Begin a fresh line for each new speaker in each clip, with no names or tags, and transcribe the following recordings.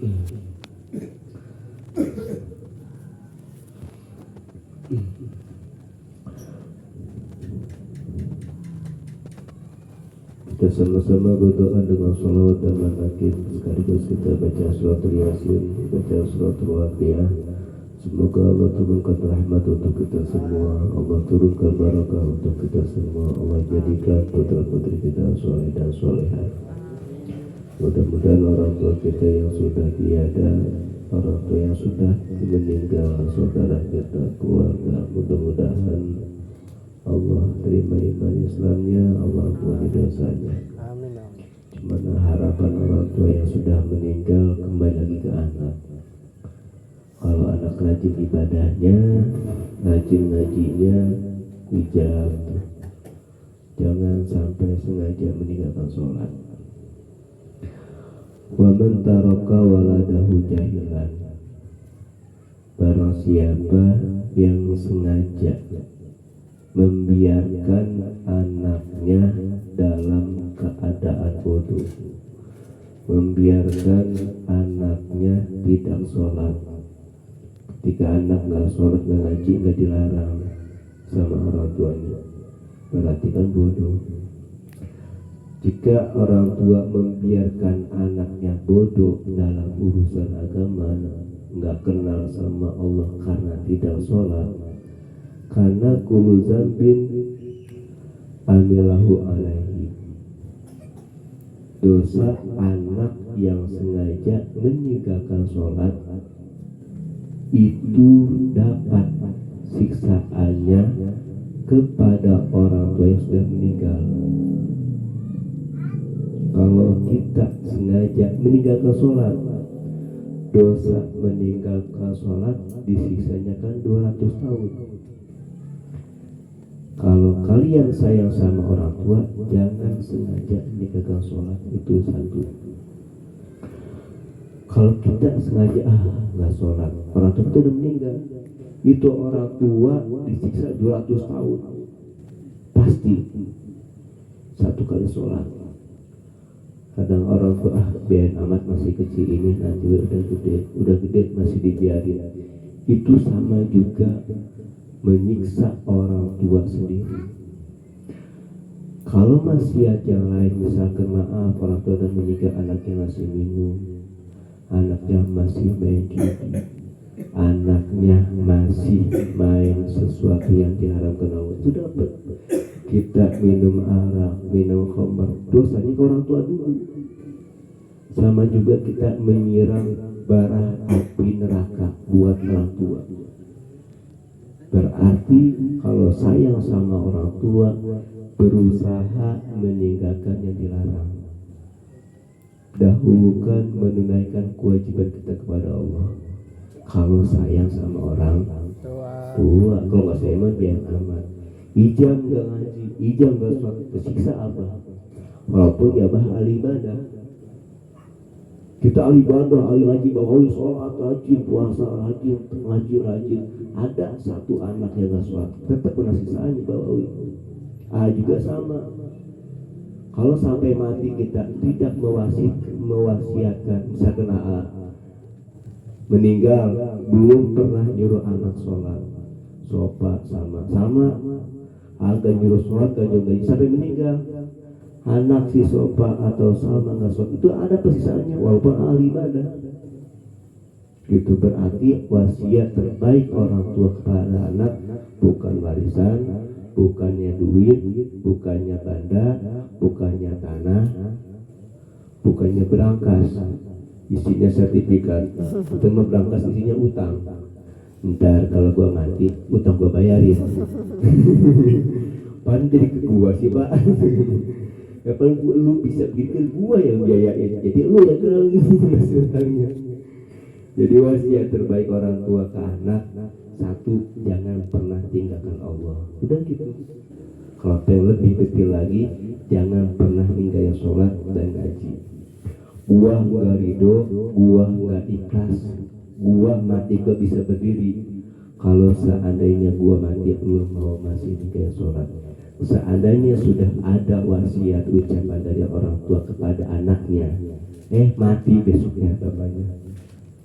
Kita sama-sama berdoa dengan salawat dan manakin, sekaligus kita baca suratul Yasin, baca suratul Waqiah. Semoga Allah turunkan rahmat untuk kita semua, Allah turunkan barakah untuk kita semua, Allah jadikan putra-putri kita soleh dan soleha. Mudah-mudahan orang tua kita yang sudah tiada, orang tua yang sudah meninggal, saudara kita, keluarga, mudah-mudahan Allah terima iman Islamnya, Allah ampuni dosanya. Cuman harapan orang tua yang sudah meninggal kembali lagi ke anak. Kalau anak rajin ibadahnya, rajin ngajinya, hijab, jangan sampai sengaja meninggalkan sholat. Wa man taraka waladahu jahilan, barang siapa yang sengaja membiarkan anaknya dalam keadaan bodoh, membiarkan anaknya tidak sholat. Ketika anak nggak sholat, nggak ngaji, nggak dilarang sama orang tuanya, berarti kan bodoh. Jika orang tua membiarkan anaknya bodoh dalam urusan agama, nggak kenal sama Allah karena tidak sholat, karena kullu zambin amilahu alaihi, dosa anak yang sengaja meninggalkan sholat itu dapat siksaannya kepada orang tua yang sudah meninggal. Kalau kita sengaja meninggalkan sholat, dosa meninggalkan sholat disiksanya kan 200 tahun. Kalau kalian sayang sama orang tua, jangan sengaja meninggalkan sholat, itu satu. Kalau kita sengaja nggak sholat, orang tua itu udah meninggal, itu orang tua disiksa 200 tahun pasti. Satu kali sholat. Kadang orang tua biarin amat, masih kecil ini, nanti udah gede masih dibiarin. Itu sama juga menyiksa orang tua sendiri. Kalau maksiat yang lain, misalkan maaf orang tua dan meninggal, anaknya masih minum, anaknya masih main judi, anaknya masih main sesuatu yang diharamkan Allah, itu dapat. Kita minum arak, minum khamar, dosanya ke orang tua dulu. Sama juga kita menyiram bara api neraka buat orang tua. Berarti kalau sayang sama orang tua, berusaha meninggalkan yang dilarang. Dahulukan menunaikan kewajiban kita kepada Allah. Kalau sayang sama orang tua, kalau nggak sayang mah biar amat. Ijam nggak ngaji, ijam nggak sholat, tersiksa apa? Walaupun ya ahli ibadah. Kita ahli ibadah, ahli ngaji, bahwa sholat, rajin, puasa, rajin, ngaji, rajin. Ada satu anak yang nggak sholat, tetap kena siksaannya bawawi. Juga sama. Kalau sampai mati kita tidak mewasiatkan, misalkan meninggal belum pernah nyuruh anak sholat, sopa sama agak nyuruh sholat, gak nyobain sampai meninggal, anak si sopa atau sama nggak sholat, itu ada persisaannya walaupun ahli ibadah. Itu berarti wasiat terbaik orang tua kepada anak bukan warisan, bukannya duit, bukannya benda, bukannya tanah, bukannya berangkas isinya sertifikat, itu mah berangkas isinya utang. Ntar kalau gua mati, utang gua bayarin. Pan jadi ke gua sih pak. Kapan lu bisa bikin gua yang biayain, jadi lu yang kenal utangnya. Jadi wasiat terbaik orang tua ke anak, satu, jangan pernah tinggalkan Allah. Udah gitu. Kalau yang lebih detail lagi, jangan pernah ninggalin sholat dan ngaji. Gua nggak ridho, gua nggak ikhlas, gua mati gak bisa berdiri. Kalau seandainya gua mati, lu mau masih ninggalin sholat. Seandainya sudah ada wasiat ucapan dari orang tua kepada anaknya, Mati besoknya bapaknya.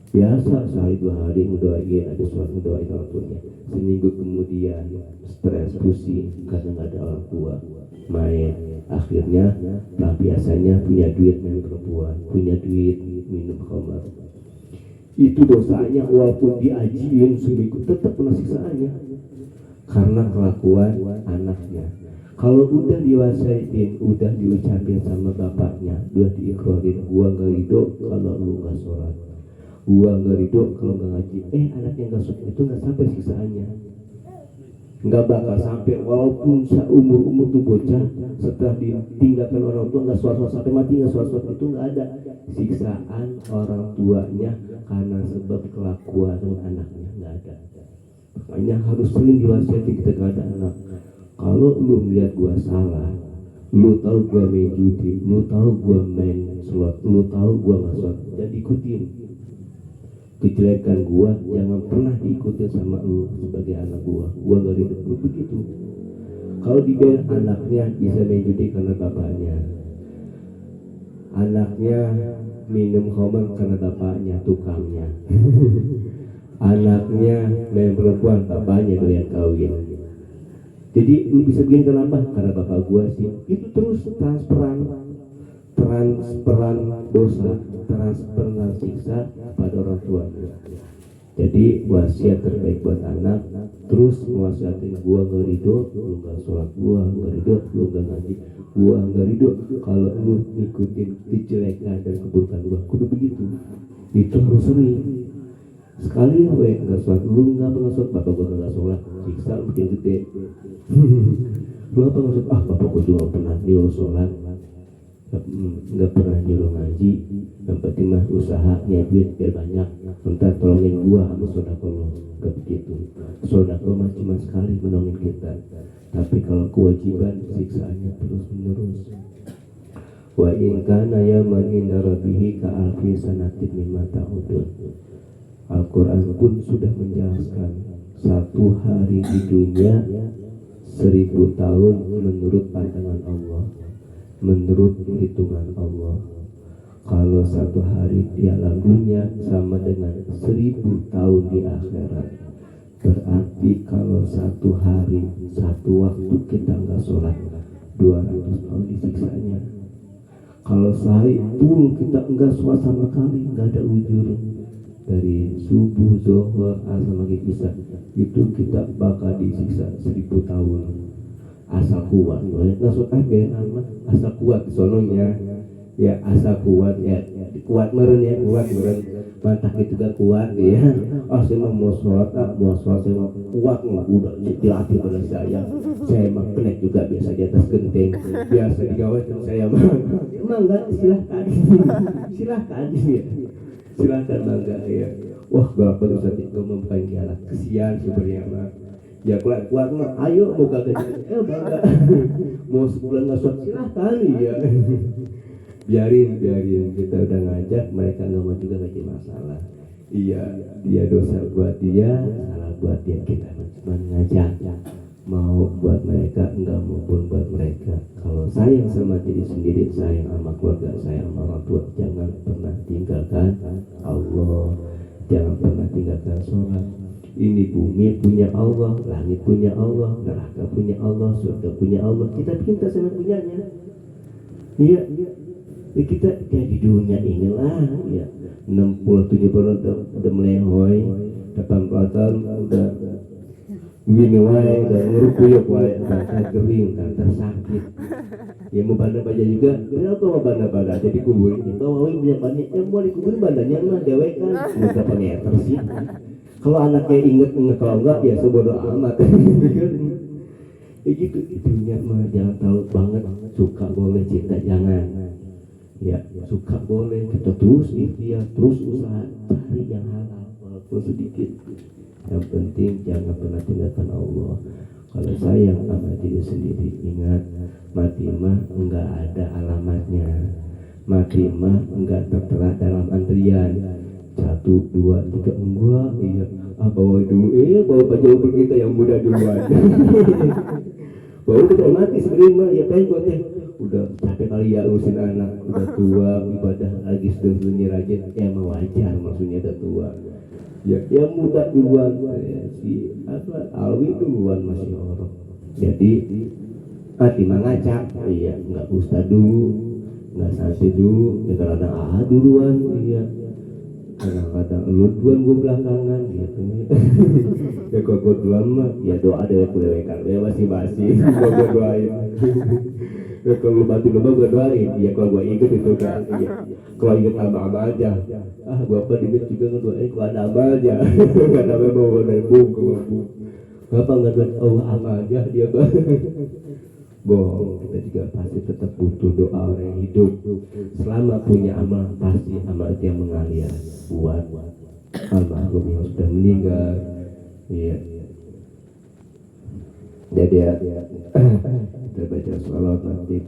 Biasa sehari 2 hari ngedoain, ada surat ngedoain orang tuanya. Seminggu kemudian stres, pusing karena nggak ada orang tua, main. Akhirnya biasanya punya duit main perempuan, punya duit minum khamar. Itu dosanya walaupun diajiin seminggu tetap kena siksaannya karena kelakuan anaknya. Kalau udah diwasiatin, udah diucapin sama bapaknya, udah diikrorin, gua nggak ridho kalau lu nggak sholat, gua nggak ridho kalau nggak ngaji. Anaknya nggak sholat itu nggak sampai siksaannya, nggak bakal sampai. Walaupun seumur tuh bocah setelah ditinggalkan orang tua nggak sholat sampai mati, nggak sholat itu nggak ada siksaan orang tuanya karena sebab kelakuan anaknya, nggak ada. Makanya harus sering diwasiatin kita kepada anak. Kalau lu melihat gua salah, lu tahu gua main judi, lu tahu gua main slot, lu tahu gua nggak slot, dan ikutin kejelekan gua, jangan pernah diikutin sama lu sebagai anak gua nggak ridho. Lu begitu. Kalau dibiarin anaknya bisa main judi karena bapaknya, anaknya minum khamar karena bapaknya tukangnya, anaknya main perempuan, bapaknya doyan kawin. Jadi lu bisa begini kenapa? Karena bapak gua sih. Itu terus transferan dosa, transferan siksa pada orang tua. Jadi wasiat terbaik buat anak, terus wasiatin gua nggak ridho, lu nggak sholat, gua nggak ridho, lu nggak ngaji, gua nggak ridho kalau lu ngikutin kejelekan dan keburukan gua. Kudu begitu. Itu harus sering. Sekali nggak sholat, lu nggak pernah sholat, bapak gua nggak sholat, siksa makin gede. Lu apa maksud? Bapak gua juga pernah nyuruh sholat, nggak pernah nyuruh ngaji, yang penting mah usahanya duit biar banyak, entar tolongin gua sama sodako. Nggak begitu. Sodako mah cuma sekali menolongin kita, tapi kalau kewajiban siksaannya terus menerus. Wa in kana yaman inda rabbihi ka alfi sanatin mimma ta'udun. Al-Quran pun sudah menjelaskan 1 hari di dunia 1000 tahun menurut pandangan Allah, menurut hitungan Allah. Kalau 1 hari di alam dunia sama dengan 1000 tahun di akhirat, berarti kalau 1 hari 1 waktu kita nggak sholat 200 tahun disiksanya. Kalau sehari pun kita nggak sholat sama kali, nggak ada ujur, dari subuh, zuhur, asar, maghrib, isya, itu kita bakal disiksa 1000 tahun. Asal kuat, maksud asal kuat sononya, ya asal kuat ya kuat meren ya, kuat meren mantap itu gak kuat ya. Saya mau sholat, saya mau kuat, udah dilatih pada saya mah penek juga biasa di atas genteng, biasa digawatkan saya mah enggak, silahkan ya. Silahkan bangga ya. Wah berapa Ustaz itu membuka kialat, kesian sebenarnya mah. Ya kuat mah, ayo mau kagak bangga. Mau sebulan nggak sholat silahkan ya. Biarin kita udah ngajak, mereka nggak mau juga nggak jadi masalah. Iya, dia dosa buat dia, salah buat dia. Kita cuma ngajak, mau buat mereka enggak maupun buat mereka. Kalau sayang sama diri sendiri, sayang sama keluarga, sayang sama orang tua, jangan pernah tinggalkan Allah, jangan pernah tinggalkan sholat. Ini bumi punya Allah, langit punya Allah, neraka punya Allah, surga punya Allah. Kita sama punyanya. Iya. Ya kita di dunia inilah ya 60-70 udah melehoy, 80 tahun udah gini wae, udah nguruk-nguruk wae, tanda kering, tanda sakit. Ya mau banda baja juga, kenapa mau banda jadi kubur ini? Kalau punya banyak, mau dikuburin bandanya mah dewek kan, berapa meter sih? Kalau anaknya inget kalau enggak ya sebodoh amat. Ya gitu, dunia mah jangan tahu banget, suka boleh, cinta jangan. Ya suka boleh, kita terus ikhtiar, terus usaha cari yang halal walaupun sedikit. Yang penting jangan pernah tinggalkan Allah. Kalau sayang sama diri sendiri, ingat mati mah enggak ada alamatnya, mati mah enggak tertera dalam antrian 1, 2, 3 enggak. Iya bawa dulu, bawa baju kita yang muda duluan. Baru kita mati sebenarnya ya pengen gue udah capek kali ya urusin anak, udah tua, ibadah lagi sedang-sedangnya rajin, ya emang wajar maksudnya udah tua. Ya, yang muda duluan, si Alwi duluan masih orang. Jadi hati mengacak, iya nggak ustad dulu, nggak santri dulu, ya kadang duluan, iya. Kadang-kadang lu duluan gue belakangan gitu. Ya kalau gue duluan mah, ya doa deh kulewekan, ya masih gue doain. Ya kalau lu bantu lomba gue doain, ya kalau gue ikut itu kan, iya. Kalau inget nama aja, gue apa dimit juga ngedoain kalau ada ama aja, nggak ada mau dari buku. Bapak nggak doain, oh ama aja dia bang. Bohong, kita juga pasti tetap butuh doa orang yang hidup. Selama punya amal, pasti amal itu yang mengalir buat almarhum yang sudah meninggal. Iya. Jadi ya, kita baca sholawat nanti.